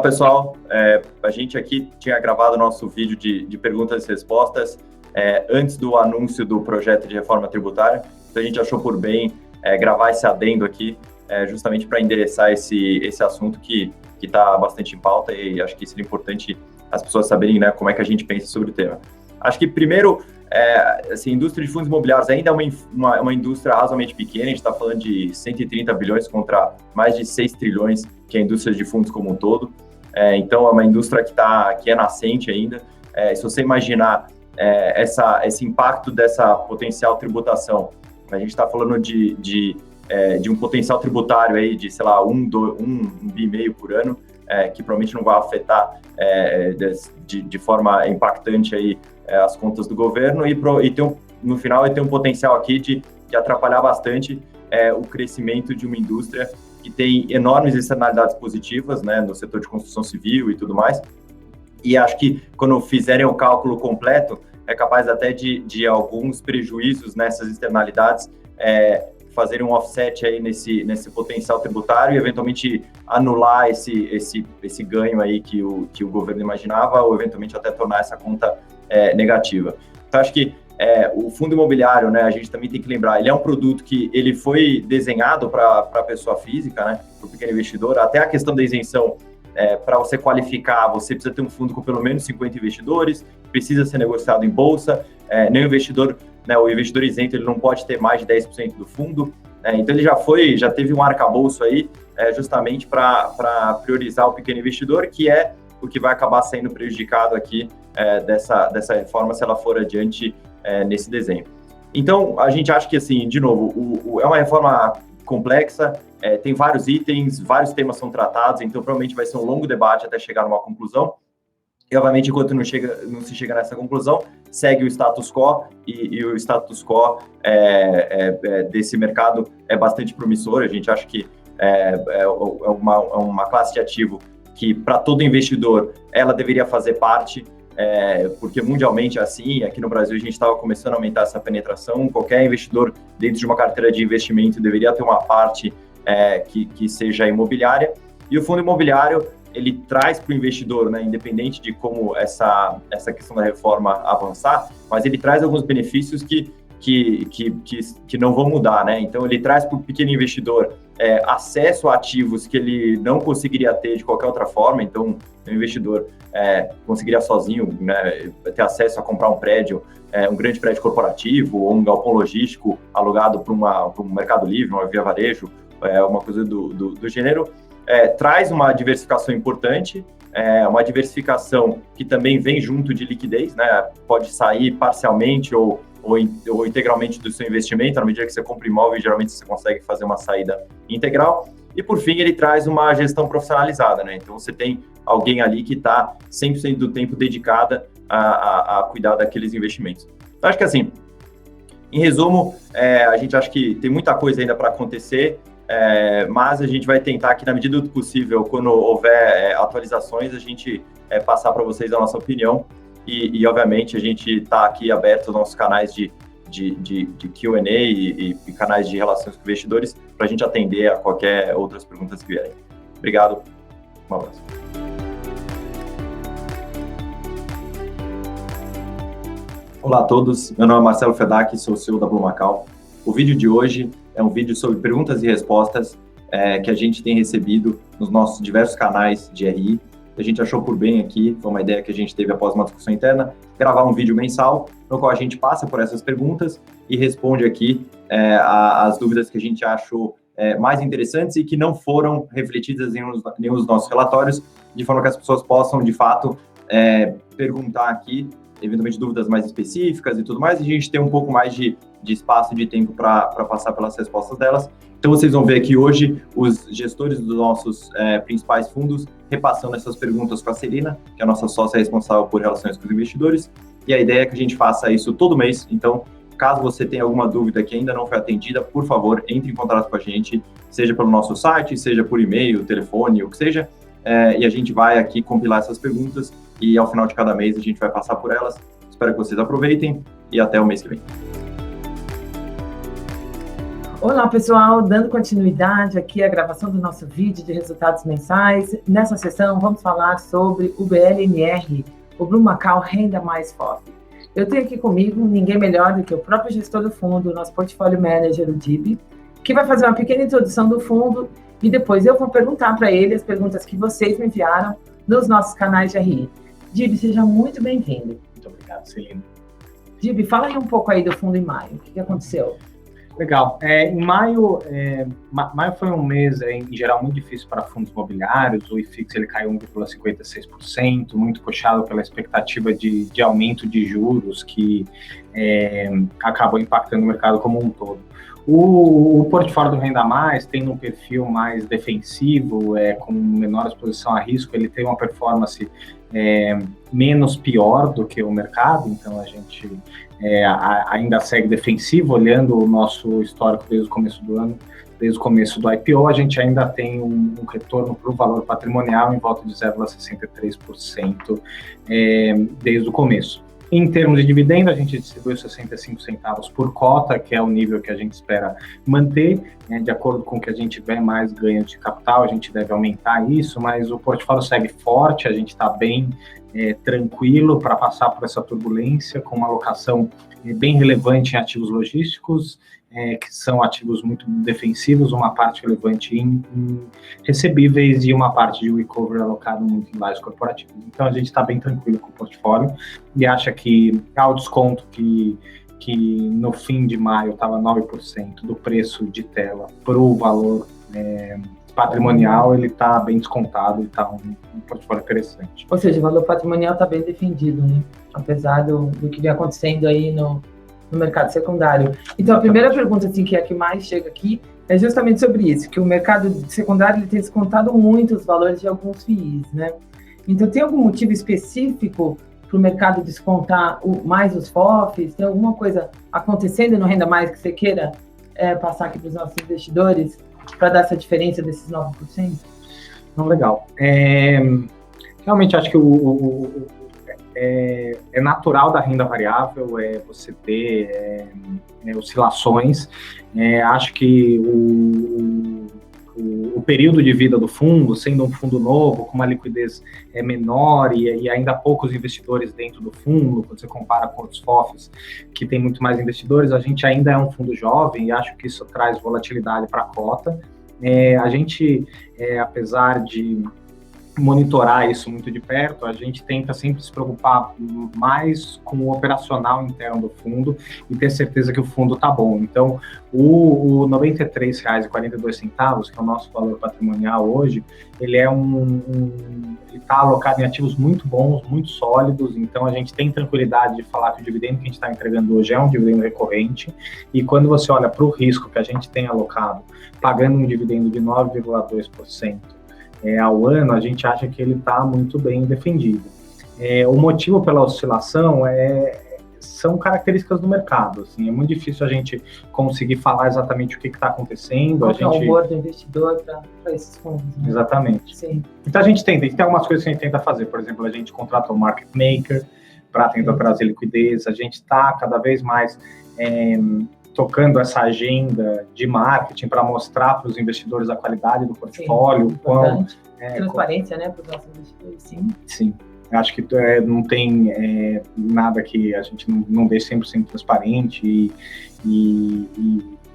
pessoal. A gente aqui tinha gravado nosso vídeo de perguntas e respostas antes do anúncio do projeto de reforma tributária. Então, a gente achou por bem gravar esse adendo aqui, justamente para endereçar esse assunto que está bastante em pauta, e acho que seria importante as pessoas saberem, né, como é que a gente pensa sobre o tema. Acho que, primeiro, assim, a indústria de fundos imobiliários ainda é uma indústria razoavelmente pequena. A gente está falando de 130 bilhões contra mais de 6 trilhões, que é a indústria de fundos como um todo. Então, é uma indústria que é nascente ainda. Se você imaginar esse impacto dessa potencial tributação, a gente está falando de um potencial tributário aí de, sei lá, 1,5 bi por ano, que provavelmente não vai afetar de forma impactante aí as contas do governo, e no final vai ter um potencial aqui de atrapalhar bastante o crescimento de uma indústria que tem enormes externalidades positivas, né, no setor de construção civil e tudo mais. E acho que quando fizerem o cálculo completo, é capaz até de alguns prejuízos nessas externalidades fazerem um offset aí nesse potencial tributário e eventualmente anular esse ganho aí que o governo imaginava, ou eventualmente até tornar essa conta negativa. Então, acho que o fundo imobiliário, né, a gente também tem que lembrar, ele é um produto que ele foi desenhado para a pessoa física, né, para o pequeno investidor. Até a questão da isenção, para você qualificar, você precisa ter um fundo com pelo menos 50 investidores, precisa ser negociado em bolsa, nem o investidor, né, o investidor isento, ele não pode ter mais de 10% do fundo, então ele já teve um arcabouço aí, justamente para priorizar o pequeno investidor, que é o que vai acabar sendo prejudicado aqui dessa reforma, se ela for adiante nesse desenho. Então, a gente acha que, assim, de novo, é uma reforma complexa, tem vários itens, vários temas são tratados, então provavelmente vai ser um longo debate até chegar numa conclusão. E, obviamente, enquanto não se chega nessa conclusão, segue o status quo, e o status quo desse mercado é bastante promissor. A gente acha que é uma classe de ativo que, para todo investidor, ela deveria fazer parte, porque mundialmente é assim. Aqui no Brasil a gente estava começando a aumentar essa penetração. Qualquer investidor dentro de uma carteira de investimento deveria ter uma parte que seja imobiliária, e o fundo imobiliário ele traz para o investidor, né, independente de como essa questão da reforma avançar, mas ele traz alguns benefícios que não vão mudar, né? Então, ele traz para o pequeno investidor acesso a ativos que ele não conseguiria ter de qualquer outra forma. Então, o investidor conseguiria sozinho, né, ter acesso a comprar um prédio, um grande prédio corporativo, ou um galpão logístico alugado para um Mercado Livre, uma Via Varejo, uma coisa do gênero. Traz uma diversificação importante, uma diversificação que também vem junto de liquidez, né? Pode sair parcialmente ou integralmente do seu investimento. Na medida que você compra imóvel, geralmente você consegue fazer uma saída integral. E, por fim, ele traz uma gestão profissionalizada, né? Então, você tem alguém ali que está 100% do tempo dedicada a cuidar daqueles investimentos. Então, acho que, assim, em resumo, a gente acha que tem muita coisa ainda para acontecer, mas a gente vai tentar que, na medida do possível, quando houver atualizações, a gente passar para vocês a nossa opinião, e obviamente a gente está aqui aberto aos nossos canais de Q&A e canais de relações com investidores para a gente atender a qualquer outras perguntas que vierem. Obrigado, um abraço. Olá a todos, meu nome é Marcelo Fedak, sou o CEO da Blue Macau. O vídeo de hoje é um vídeo sobre perguntas e respostas que a gente tem recebido nos nossos diversos canais de RI. A gente achou por bem aqui, foi uma ideia que a gente teve após uma discussão interna, gravar um vídeo mensal, no qual a gente passa por essas perguntas e responde aqui as dúvidas que a gente achou mais interessantes e que não foram refletidas em nenhum dos nossos relatórios, de forma que as pessoas possam, de fato, perguntar aqui, eventualmente dúvidas mais específicas e tudo mais, e a gente tem um pouco mais de espaço e de tempo para passar pelas respostas delas. Então, vocês vão ver aqui hoje os gestores dos nossos principais fundos repassando essas perguntas com a Celina, que é a nossa sócia responsável por relações com os investidores, e a ideia é que a gente faça isso todo mês. Então, caso você tenha alguma dúvida que ainda não foi atendida, por favor, entre em contato com a gente, seja pelo nosso site, seja por e-mail, telefone, o que seja, e a gente vai aqui compilar essas perguntas, e ao final de cada mês a gente vai passar por elas. Espero que vocês aproveitem, e até o mês que vem. Olá, pessoal, dando continuidade aqui à gravação do nosso vídeo de resultados mensais. Nessa sessão, vamos falar sobre o BLNR, o Blue Macau Renda Mais FOF. Eu tenho aqui comigo ninguém melhor do que o próprio gestor do fundo, nosso portfólio manager, o Dib, que vai fazer uma pequena introdução do fundo e depois eu vou perguntar para ele as perguntas que vocês me enviaram nos nossos canais de RI. Dib, seja muito bem-vindo. Muito obrigado, Celina. Dib, fala aí um pouco aí do fundo em maio. O que aconteceu? Legal. Em maio, maio foi um mês, em geral, muito difícil para fundos imobiliários. O IFIX ele caiu 1,56%, muito puxado pela expectativa de aumento de juros, que acabou impactando o mercado como um todo. O portfólio do Renda Mais tem um perfil mais defensivo, com menor exposição a risco, ele tem uma performance menos pior do que o mercado, então a gente ainda segue defensivo, olhando o nosso histórico desde o começo do ano, desde o começo do IPO, a gente ainda tem um retorno para o valor patrimonial em volta de 0,63% desde o começo. Em termos de dividendo, a gente distribuiu 65 centavos por cota, que é o nível que a gente espera manter, de acordo com o que a gente tiver mais ganho de capital, a gente deve aumentar isso, mas o portfólio segue forte, a gente está bem tranquilo para passar por essa turbulência, com uma alocação bem relevante em ativos logísticos, que são ativos muito defensivos, uma parte relevante em recebíveis e uma parte de recovery alocado muito em lajes corporativos. Então, a gente está bem tranquilo com o portfólio e acha que há o desconto que no fim de maio estava 9% do preço de tela para o valor patrimonial, ele está bem descontado e está um portfólio interessante. Ou seja, o valor patrimonial está bem defendido, né? Apesar do que vem acontecendo aí no mercado secundário. Então, a primeira pergunta, assim, que é a que mais chega aqui, é justamente sobre isso, que o mercado secundário ele tem descontado muito os valores de alguns FIIs, né? Então, tem algum motivo específico para o mercado descontar mais os FOFs? Tem alguma coisa acontecendo no Renda Mais que você queira passar aqui para os nossos investidores para dar essa diferença desses 9%? Não, legal. Realmente, acho que é natural da renda variável você ter oscilações. Acho que o período de vida do fundo, sendo um fundo novo, com uma liquidez menor e ainda poucos investidores dentro do fundo, quando você compara com outros FOFs que tem muito mais investidores, a gente ainda é um fundo jovem e acho que isso traz volatilidade para a cota. A gente, apesar de monitorar isso muito de perto, a gente tenta sempre se preocupar mais com o operacional interno do fundo e ter certeza que o fundo está bom. Então, o R$ 93,42, que é o nosso valor patrimonial hoje, ele ele está alocado em ativos muito bons, muito sólidos, então a gente tem tranquilidade de falar que o dividendo que a gente está entregando hoje é um dividendo recorrente, e quando você olha para o risco que a gente tem alocado, pagando um dividendo de 9,2%, ao ano, a gente acha que ele está muito bem defendido. O motivo pela oscilação são características do mercado. Assim, é muito difícil a gente conseguir falar exatamente o que está acontecendo. Qual é o humor do investidor para esses fundos? Né? Exatamente. Sim. Então, a gente tem algumas coisas que a gente tenta fazer. Por exemplo, a gente contrata um market maker para tentar trazer liquidez. A gente está cada vez mais tocando essa agenda de marketing para mostrar para os investidores a qualidade do portfólio. Transparência, né, para os nossos investidores, sim. Sim, acho que não tem nada que a gente não deixe 100% transparente e,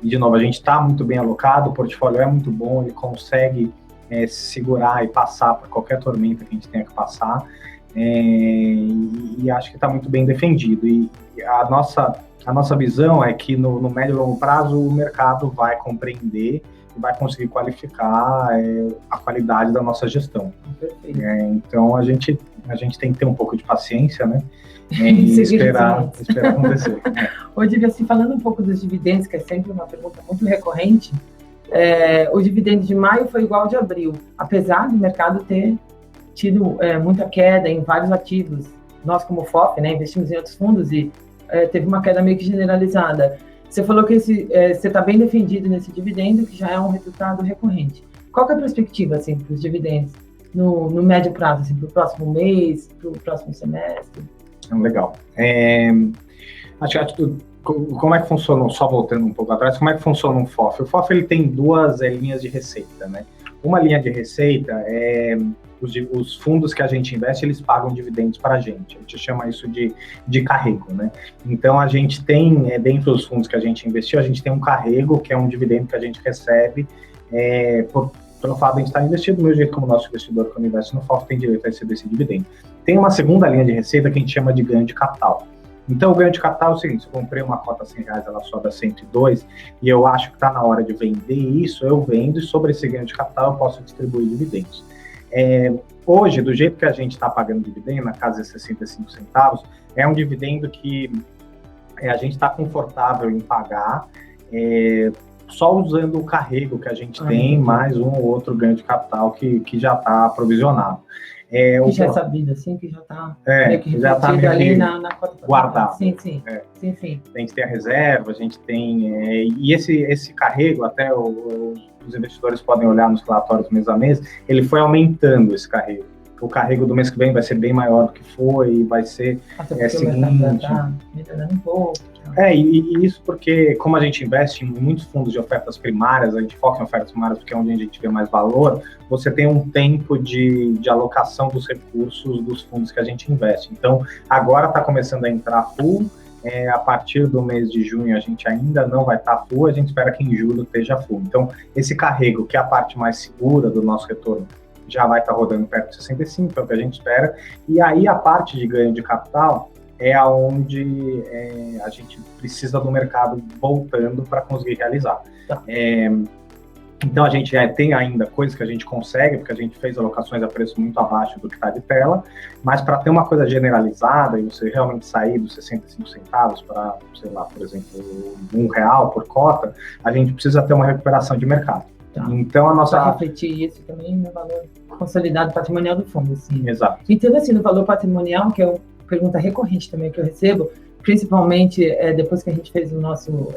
de novo, a gente está muito bem alocado, o portfólio é muito bom, ele consegue segurar e passar por qualquer tormenta que a gente tenha que passar, e acho que está muito bem defendido. E a nossa visão é que no médio e longo prazo o mercado vai compreender e vai conseguir qualificar a qualidade da nossa gestão. Então a gente tem que ter um pouco de paciência, né? E esperar acontecer. Ô, Dib, assim, falando um pouco dos dividendos, que é sempre uma pergunta muito recorrente, o dividendo de maio foi igual ao de abril, apesar do mercado ter tido muita queda em vários ativos. Nós, como FOF, né, investimos em outros fundos e teve uma queda meio que generalizada. Você falou que você está bem defendido nesse dividendo, que já é um resultado recorrente. Qual que é a perspectiva, assim, para os dividendos no médio prazo, assim, para o próximo mês, para o próximo semestre? Legal. Acho que como é que funciona, só voltando um pouco atrás, como é que funciona um FOF? O FOF ele tem duas linhas de receita, né? Uma linha de receita é os fundos que a gente investe, eles pagam dividendos para a gente chama isso de carrego, né? Então a gente tem, dentro dos fundos que a gente investiu, a gente tem um carrego, que é um dividendo que a gente recebe pelo fato de a gente estar investido, do mesmo jeito como o nosso investidor, quando investe no FOF, tem direito a receber esse dividendo. Tem uma segunda linha de receita que a gente chama de ganho de capital. Então, o ganho de capital é o seguinte: se eu comprei uma cota R$100, ela sobe a 102, e eu acho que está na hora de vender isso, eu vendo, e sobre esse ganho de capital eu posso distribuir dividendos. Hoje, do jeito que a gente está pagando dividendo, na casa de 65 centavos, é um dividendo que a gente está confortável em pagar, só usando o carrego que a gente tem, mais um ou outro ganho de capital que já está aprovisionado. Que já é sabido, assim, que já está meio que refletido ali na cota guardado. Sim. A gente tem a reserva, a gente tem... e esse carrego, até os investidores podem olhar nos relatórios mês a mês, ele foi aumentando esse carrego. O carrego do mês que vem vai ser bem maior do que foi, vai ser seguinte... melhorando um pouco. E isso porque, como a gente investe em muitos fundos de ofertas primárias, a gente foca em ofertas primárias porque é onde a gente vê mais valor, você tem um tempo de alocação dos recursos dos fundos que a gente investe. Então, agora está começando a entrar full, a partir do mês de junho a gente ainda não vai estar full, a gente espera que em julho esteja full. Então, esse carrego, que é a parte mais segura do nosso retorno, já vai estar rodando perto de 65, é o que a gente espera, e aí a parte de ganho de capital é aonde a gente precisa do mercado voltando para conseguir realizar. Então, a gente tem ainda coisas que a gente consegue, porque a gente fez alocações a preço muito abaixo do que está de tela, mas para ter uma coisa generalizada e você realmente sair dos 65 centavos para, sei lá, por exemplo, R$1 por cota, a gente precisa ter uma recuperação de mercado. Então, a nossa... Para refletir isso também no valor consolidado patrimonial do fundo. Assim. Exato. Então, assim, no valor patrimonial, que é uma pergunta recorrente também que eu recebo, principalmente depois que a gente fez o nosso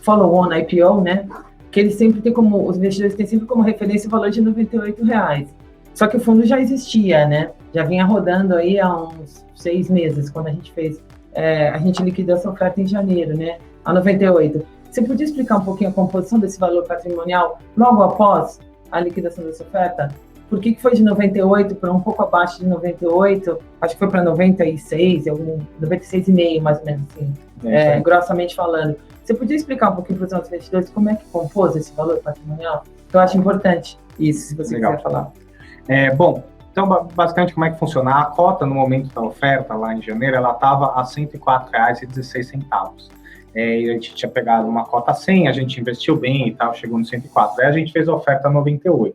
follow-on IPO, né? Que eles sempre têm como, os investidores têm sempre como referência o valor de R$98. Só que o fundo já existia, né? Já vinha rodando aí há uns 6 meses, quando a gente fez, a gente liquidou essa oferta em janeiro, né? A 98. Você podia explicar um pouquinho a composição desse valor patrimonial logo após a liquidação dessa oferta? Por que foi de 98 para um pouco abaixo de 98? Acho que foi para 96, 96,5 mais ou menos assim, grossamente falando. Você podia explicar um pouquinho para os nossos investidores como é que compôs esse valor patrimonial? Eu acho importante isso, se você quiser falar. Bom, então basicamente como é que funciona? A cota no momento da oferta, lá em janeiro, ela estava a R$104,16. E a gente tinha pegado uma cota 100, a gente investiu bem e tal, chegou no 104. Aí a gente fez a oferta 98.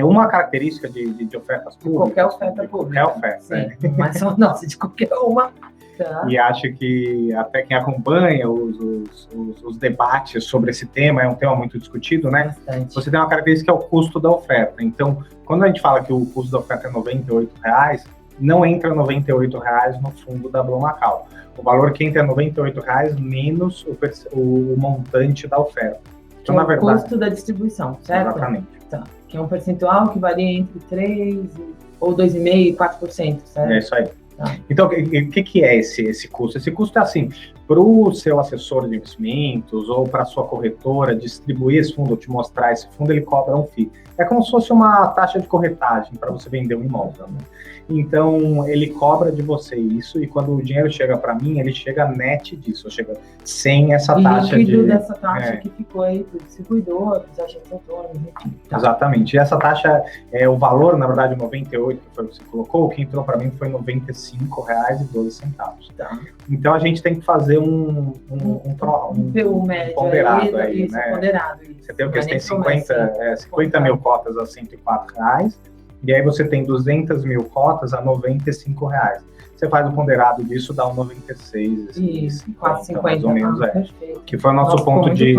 Uma característica de ofertas públicas... Qualquer oferta pública. Qualquer oferta. Sim, mas nossa, de qualquer uma... Tá. E acho que até quem acompanha os debates sobre esse tema, é um tema muito discutido, né? Bastante. Você tem uma característica que é o custo da oferta. Então, quando a gente fala que o custo da oferta é R$98, não entra R$98 no fundo da Blue Macau. O valor que entra é R$98 menos o montante da oferta. Então, na verdade, o custo da distribuição, certo? Exatamente. Tá. Que é um percentual que varia entre 3% ou 2,5% e 4%, certo? É isso aí. Então, o que é esse custo? Esse custo é assim, para o seu assessor de investimentos ou para a sua corretora distribuir esse fundo, ou te mostrar esse fundo, ele cobra um FII. É como se fosse uma taxa de corretagem para você vender um imóvel, né? Então, ele cobra de você isso e quando o dinheiro chega para mim, ele chega net disso, chega sem essa taxa líquido dessa taxa que ficou aí para o distribuidor, para os agentes autônomos, enfim. Tá. Exatamente. E essa taxa, o valor, na verdade, 98, que foi o que você colocou, o que entrou para mim foi R$95,12. Tá. Então, a gente tem que fazer um ponderado aí, né? Ponderado, você tem o que? Você tem 50 mil cotas a R$104, e aí você tem 200 mil cotas a R$95. Você faz o ponderado disso, dá um 96, isso, quase 50, mais ou menos, perfeito. Que foi o nosso ponto de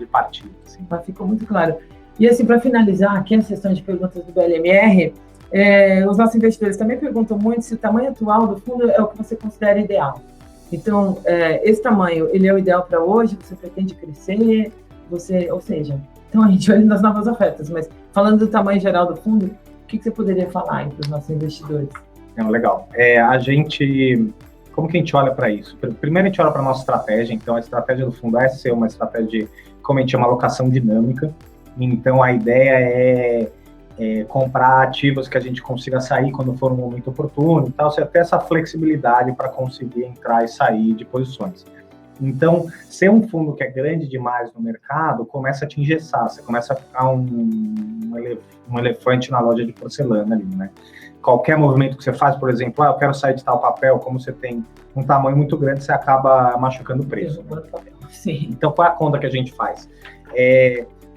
partida. Assim. Mas ficou muito claro. E assim, para finalizar aqui a sessão de perguntas do BLMR, os nossos investidores também perguntam muito se o tamanho atual do fundo é o que você considera ideal. Então, esse tamanho, ele é o ideal para hoje? Você pretende crescer? Ou seja, então a gente olha nas novas ofertas, mas falando do tamanho geral do fundo, o que você poderia falar para os nossos investidores? Legal. A gente, como que a gente olha para isso? Primeiro a gente olha para a nossa estratégia, então a estratégia do fundo é ser uma estratégia de, como a gente chama, alocação dinâmica. Então a ideia é comprar ativos que a gente consiga sair quando for um momento oportuno e tal, você tem essa flexibilidade para conseguir entrar e sair de posições. Então, ser um fundo que é grande demais no mercado começa a te engessar, você começa a ficar um elefante na loja de porcelana ali, né? Qualquer movimento que você faz, por exemplo, eu quero sair de tal papel, como você tem um tamanho muito grande, você acaba machucando o preço. Sim. Então, qual é a conta que a gente faz?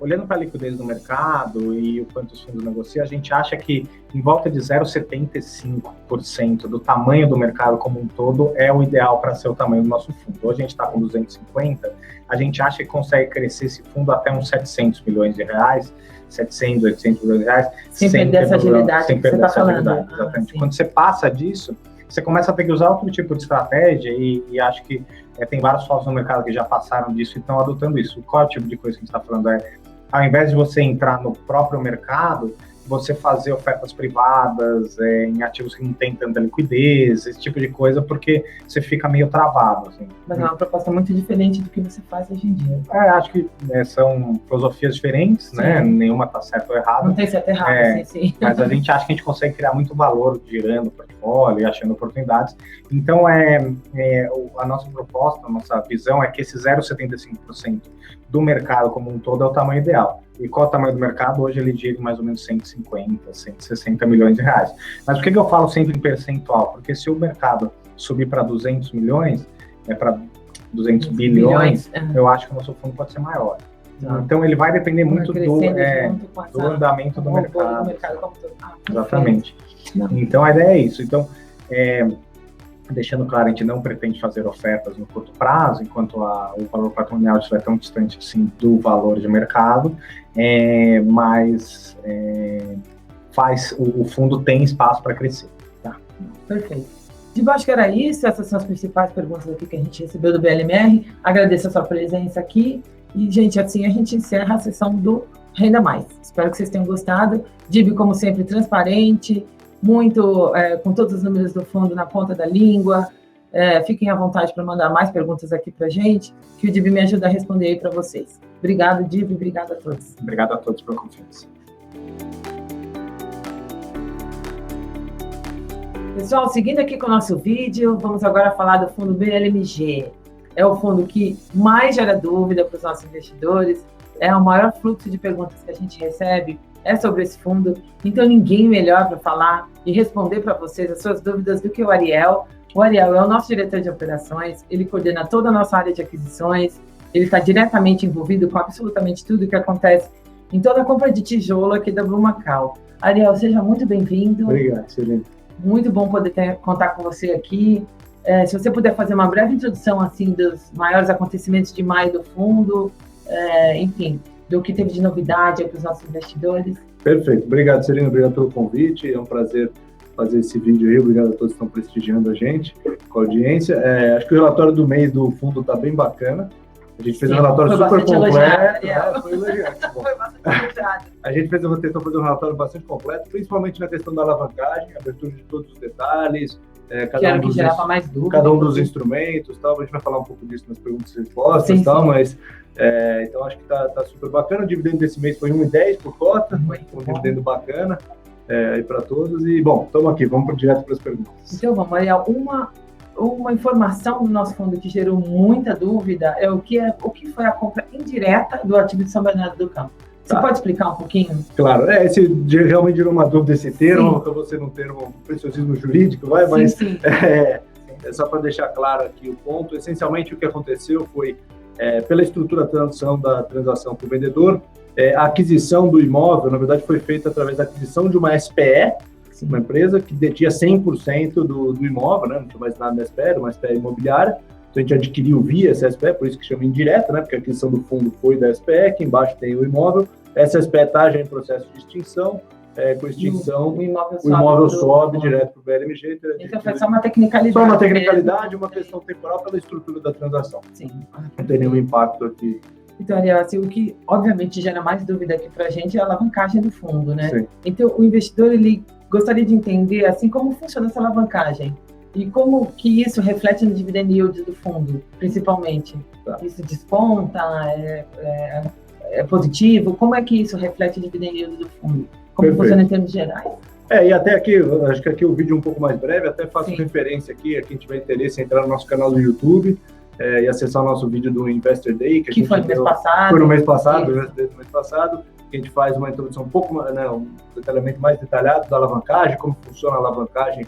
Olhando para a liquidez do mercado e o quanto os fundos negociam, a gente acha que em volta de 0,75% do tamanho do mercado como um todo é o ideal para ser o tamanho do nosso fundo. Hoje a gente está com 250, a gente acha que consegue crescer esse fundo até uns 700 milhões de reais, 700, 800 milhões de reais. Sem perder essa agilidade que você está falando. Exatamente. Quando você passa disso, você começa a ter que usar outro tipo de estratégia e acho que tem vários fundos no mercado que já passaram disso e estão adotando isso. Qual é o tipo de coisa que a gente está falando? Ao invés de você entrar no próprio mercado, você fazer ofertas privadas em ativos que não tem tanta liquidez, esse tipo de coisa, porque você fica meio travado. Assim. Mas é uma proposta muito diferente do que você faz hoje em dia. Acho que são filosofias diferentes, né? Nenhuma está certa ou errada. Não tem certo ou errado, sim. Mas a gente acha que a gente consegue criar muito valor girando o portfólio e achando oportunidades. Então, a nossa proposta, a nossa visão é que esse 0,75% do mercado como um todo é o tamanho ideal. E qual é o tamanho do mercado? Hoje ele gira em mais ou menos 150, 160 milhões de reais. Mas por que eu falo sempre em percentual? Porque se o mercado subir para 200 milhões, para 200 bilhões, eu acho que o nosso fundo pode ser maior. Então ele vai depender muito do andamento do mercado. Exatamente. Então a ideia é isso. Então, deixando claro, a gente não pretende fazer ofertas no curto prazo, enquanto o valor patrimonial estiver tão distante assim do valor de mercado, mas o fundo tem espaço para crescer. Tá? Perfeito. De baixo que era isso, essas são as principais perguntas aqui que a gente recebeu do BLMR. Agradeço a sua presença aqui e, gente, assim a gente encerra a sessão do Renda Mais. Espero que vocês tenham gostado. Dib, como sempre, transparente, muito com todos os números do fundo na ponta da língua. Fiquem à vontade para mandar mais perguntas aqui para a gente, que o Dib me ajuda a responder aí para vocês. Obrigado, Dib, obrigado a todos. Obrigado a todos pela confiança. Pessoal, seguindo aqui com o nosso vídeo, vamos agora falar do fundo BLMG. É o fundo que mais gera dúvida para os nossos investidores, é o maior fluxo de perguntas que a gente recebe sobre esse fundo, então ninguém melhor para falar e responder para vocês as suas dúvidas do que o Ariel. O Ariel é o nosso diretor de operações, ele coordena toda a nossa área de aquisições, ele está diretamente envolvido com absolutamente tudo que acontece em toda a compra de tijolo aqui da Blue Macau. Ariel, seja muito bem-vindo. Obrigado, Celina. Muito bom poder contar com você aqui. Se você puder fazer uma breve introdução assim dos maiores acontecimentos de maio do fundo, enfim, do que teve de novidade para os nossos investidores. Perfeito. Obrigado, Celina. Obrigado pelo convite. É um prazer fazer esse vídeo aí. Obrigado a todos que estão prestigiando a gente, com a audiência. Acho que o relatório do mês do fundo está bem bacana. A gente fez um relatório super completo. Foi elogiado. Foi bastante elogiado. A gente tentou fazer um relatório bastante completo, principalmente na questão da alavancagem, abertura de todos os detalhes, cada um dos instrumentos, tal. A gente vai falar um pouco disso nas perguntas e respostas, tal, mas então acho que tá super bacana. O dividendo desse mês foi 1,10 por cota, um dividendo bacana aí para todos. E bom, estamos aqui, vamos direto para as perguntas. Então vamos, Ariel, uma informação do nosso fundo que gerou muita dúvida é o que foi a compra indireta do ativo de São Bernardo do Campo. Você pode explicar um pouquinho? Claro, esse realmente gerou uma dúvida esse termo, acabou sendo um termo preciosismo jurídico, mas só para deixar claro aqui o ponto, essencialmente o que aconteceu foi, pela estrutura da transação para o vendedor, a aquisição do imóvel, na verdade, foi feita através da aquisição de uma SPE, uma empresa que detinha 100% do imóvel, né? Não tinha mais nada na SPE, era uma SPE imobiliária. Então a gente adquiriu via essa SPE, por isso que chama indireta, né? Porque a aquisição do fundo foi da SPE, aqui embaixo tem o imóvel. Essa SPE está já em processo de extinção. Com extinção, o imóvel sobe direto para o BLMG. Então foi só uma tecnicalidade. Só uma tecnicalidade, uma questão temporal pela estrutura da transação. Sim. Não tem nenhum impacto aqui. Então, Ariel, assim, o que obviamente gera mais dúvida aqui para a gente é a alavancagem do fundo, né? Sim. Então, o investidor, ele gostaria de entender, assim, como funciona essa alavancagem. E como que isso reflete no dividend yield do fundo, principalmente? Tá. Isso desconta, é positivo? Como é que isso reflete no dividend yield do fundo? Como Perfeito. funciona em termos gerais? E até aqui, acho que aqui o vídeo é um pouco mais breve, até faço Sim. referência aqui, a quem tiver interesse em entrar no nosso canal do YouTube e acessar o nosso vídeo do Investor Day. Que foi no mês passado. Foi no mês passado, Isso. o Investor Day do mês passado, que a gente faz uma introdução um pouco, né, um detalhamento mais detalhado da alavancagem, como funciona a alavancagem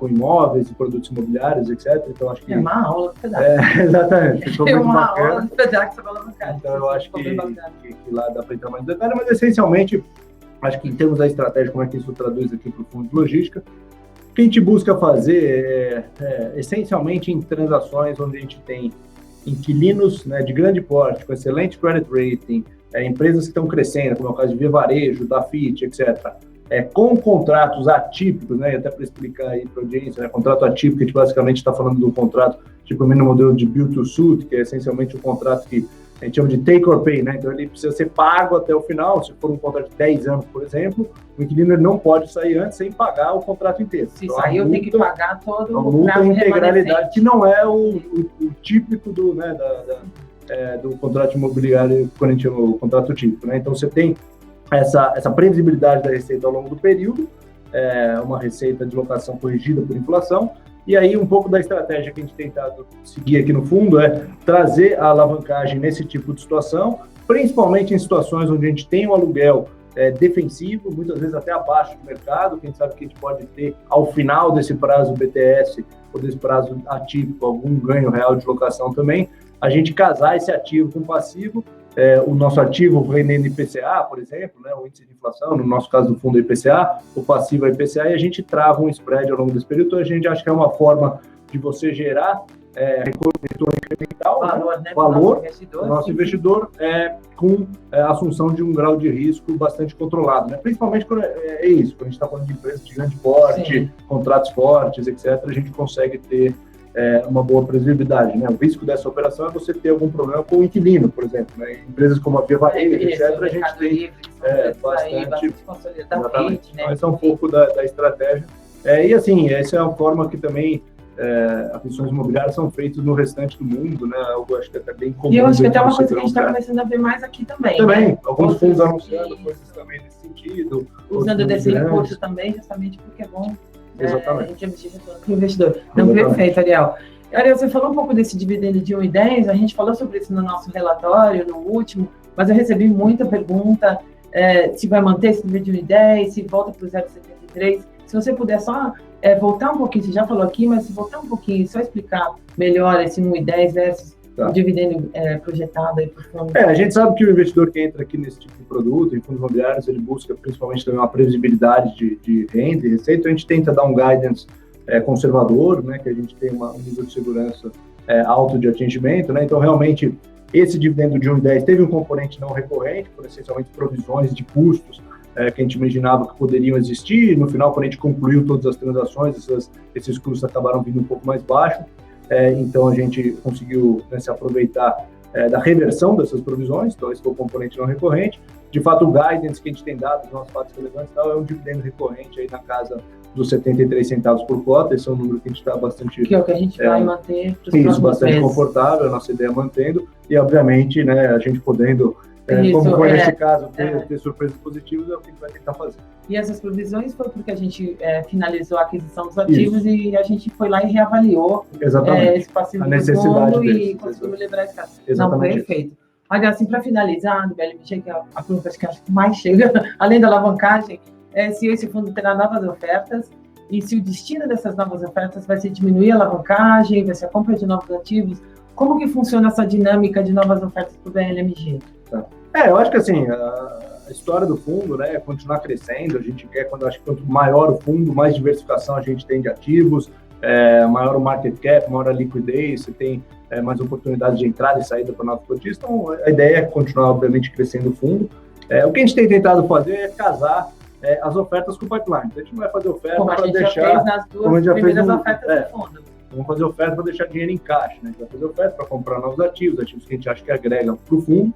com imóveis e produtos imobiliários, etc. Então, acho que... É uma aula do pedaço. Exatamente. Ficou É muito uma bacana. aula do pedaço sobre alavancagem. Então, eu acho que lá dá para entrar mais em detalhe, mas essencialmente, acho que em termos da estratégia, como é que isso traduz aqui para o fundo de logística, o que a gente busca fazer essencialmente em transações onde a gente tem inquilinos, né, de grande porte, com excelente credit rating, empresas que estão crescendo, como é o caso de Via Varejo, da Fit, etc., com contratos atípicos, né, e até para explicar aí para a audiência, né, contrato atípico, a gente basicamente está falando de um contrato, tipo no modelo de build to suit, que é essencialmente um contrato que a gente chama de take or pay, né? Então ele precisa ser pago até o final. Se for um contrato de 10 anos, por exemplo, o inquilino não pode sair antes sem pagar o contrato inteiro. Se então, sair, eu tenho que pagar todo a o multa prazo integralidade, remanescente. que não é o típico do, né, do contrato imobiliário, quando a gente chama o contrato típico, né? Então você tem essa previsibilidade da receita ao longo do período, uma receita de locação corrigida por inflação. E aí, um pouco da estratégia que a gente tem tentado seguir aqui no fundo é trazer a alavancagem nesse tipo de situação, principalmente em situações onde a gente tem um aluguel defensivo, muitas vezes até abaixo do mercado. Quem sabe que a gente pode ter, ao final desse prazo BTS, ou desse prazo atípico, algum ganho real de locação também, a gente casar esse ativo com passivo. O nosso ativo rendendo IPCA, por exemplo, né, o índice de inflação, no nosso caso do fundo é IPCA, o passivo é IPCA, e a gente trava um spread ao longo desse período. Então a gente acha que é uma forma de você gerar retorno incremental, valor do nosso investidor com a assunção de um grau de risco bastante controlado, né? Principalmente quando isso, quando a gente está falando de empresas de grande porte, sim, contratos fortes, etc., a gente consegue ter uma boa previsibilidade, né? O risco dessa operação é você ter algum problema com o inquilino, por exemplo, né? Empresas como a Via Varejo, etc., a gente tem bastante consolidamento, né? Então, esse é um pouco da estratégia. E assim, essa é uma forma que também aquisições imobiliárias são feitas no restante do mundo, né? Algo acho que é até bem comum. E eu acho que até uma coisa que a gente está começando a ver mais aqui também. Também, né? alguns fundos anunciando coisas também nesse sentido. Usando desse recurso também, justamente porque é bom. Exatamente. A gente investir retorno para o investidor. Não, perfeito, Ariel. Ariel, você falou um pouco desse dividendo de 1,10, a gente falou sobre isso no nosso relatório, no último, mas eu recebi muita pergunta se vai manter esse dividendo de 1,10, se volta para o 0,73. Se você puder só voltar um pouquinho, você já falou aqui, mas se voltar um pouquinho, só explicar melhor esse 1,10 versus o dividendo projetado aí para o fundo. A gente sabe que o investidor que entra aqui nesse tipo de produto, em fundos imobiliários, ele busca principalmente também uma previsibilidade de renda e receita. Então a gente tenta dar um guidance conservador, né, que a gente tem um nível de segurança alto de atingimento, né? Então realmente esse dividendo de 1,10 teve um componente não recorrente, por essencialmente provisões de custos que a gente imaginava que poderiam existir. No final, quando a gente concluiu todas as transações, esses custos acabaram vindo um pouco mais baixos. Então, a gente conseguiu se aproveitar da reversão dessas provisões. Então, esse foi o componente não recorrente. De fato, o guidance que a gente tem dado dos nossos fatos relevantes é um dividendo recorrente aí na casa dos 73 centavos por cota. Esse é um número que a gente está bastante... Que é o que a gente vai manter para os próximos bastante meses. Confortável, a nossa ideia mantendo. E, obviamente, né, a gente podendo... como foi nesse caso, ter surpresas positivas, é o que a gente vai tentar fazer. E essas provisões foi porque a gente finalizou a aquisição dos ativos e a gente foi lá e reavaliou esse passivo do fundo e conseguiu liberar esse caso. Exatamente. Não, perfeito. Olha, assim, para finalizar, do BLMG, que é a pergunta que acho que mais chega, além da alavancagem, se esse fundo terá novas ofertas e se o destino dessas novas ofertas vai ser diminuir a alavancagem, vai ser a compra de novos ativos. Como que funciona essa dinâmica de novas ofertas para o BLMG? Eu acho que assim, a história do fundo, né, é continuar crescendo. A gente quer, acho que quanto maior o fundo, mais diversificação a gente tem de ativos, maior o market cap, maior a liquidez, você tem mais oportunidades de entrada e saída para o nosso cotista. Então, a ideia é continuar, obviamente, crescendo o fundo. O que a gente tem tentado fazer é casar as ofertas com o pipeline. Então, a gente não vai fazer oferta para deixar... Como a gente já fez nas duas primeiras ofertas do fundo. Vamos fazer oferta para deixar dinheiro em caixa, né? A gente vai fazer oferta para comprar novos ativos que a gente acha que agregam para o fundo.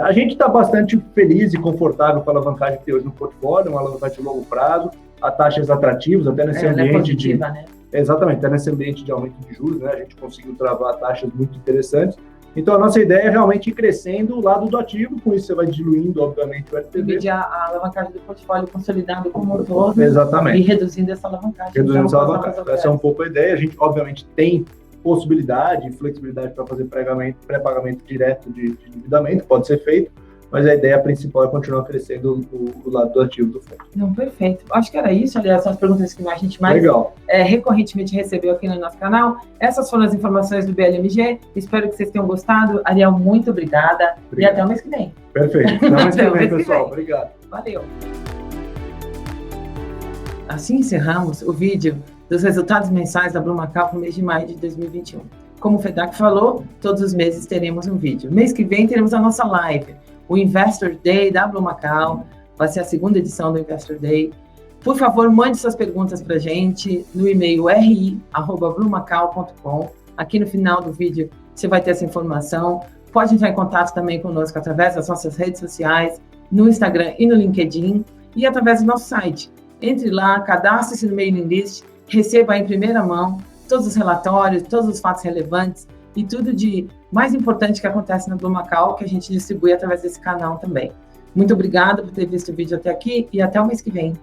A gente está bastante feliz e confortável com a alavancagem que tem hoje no portfólio, uma alavancagem de longo prazo, a taxas atrativas, até nesse ambiente positiva, né? Exatamente, está nesse ambiente de aumento de juros, né? A gente conseguiu travar taxas muito interessantes. Então, a nossa ideia é realmente ir crescendo o lado do ativo, com isso você vai diluindo, obviamente, o LTV. Dividir a alavancagem do portfólio consolidado como um todo. Exatamente. E reduzindo essa alavancagem. Reduzindo essa alavancagem. Essa é um pouco a ideia. A gente, obviamente, tem possibilidade e flexibilidade para fazer pré-pagamento direto de endividamento, pode ser feito, mas a ideia principal é continuar crescendo o lado do ativo do fundo. Não, perfeito. Acho que era isso, aliás, são as perguntas que a gente mais recorrentemente recebeu aqui no nosso canal. Essas foram as informações do BLMG. Espero que vocês tenham gostado. Ariel, muito obrigada. E até o mês que vem. Perfeito. Até o mês que vem, pessoal. Obrigado. Valeu. Assim encerramos o vídeo dos resultados mensais da Blumacal para o mês de maio de 2021. Como o Fedak falou, todos os meses teremos um vídeo. Mês que vem teremos a nossa live, o Investor Day da Blumacal, vai ser a segunda edição do Investor Day. Por favor, mande suas perguntas para a gente no e-mail ri@blumacal.com. Aqui no final do vídeo você vai ter essa informação. Pode entrar em contato também conosco através das nossas redes sociais, no Instagram e no LinkedIn, e através do nosso site. Entre lá, cadastre-se no mailing list, receba em primeira mão todos os relatórios, todos os fatos relevantes e tudo de mais importante que acontece na Blumacal, que a gente distribui através desse canal também. Muito obrigada por ter visto o vídeo até aqui e até o mês que vem.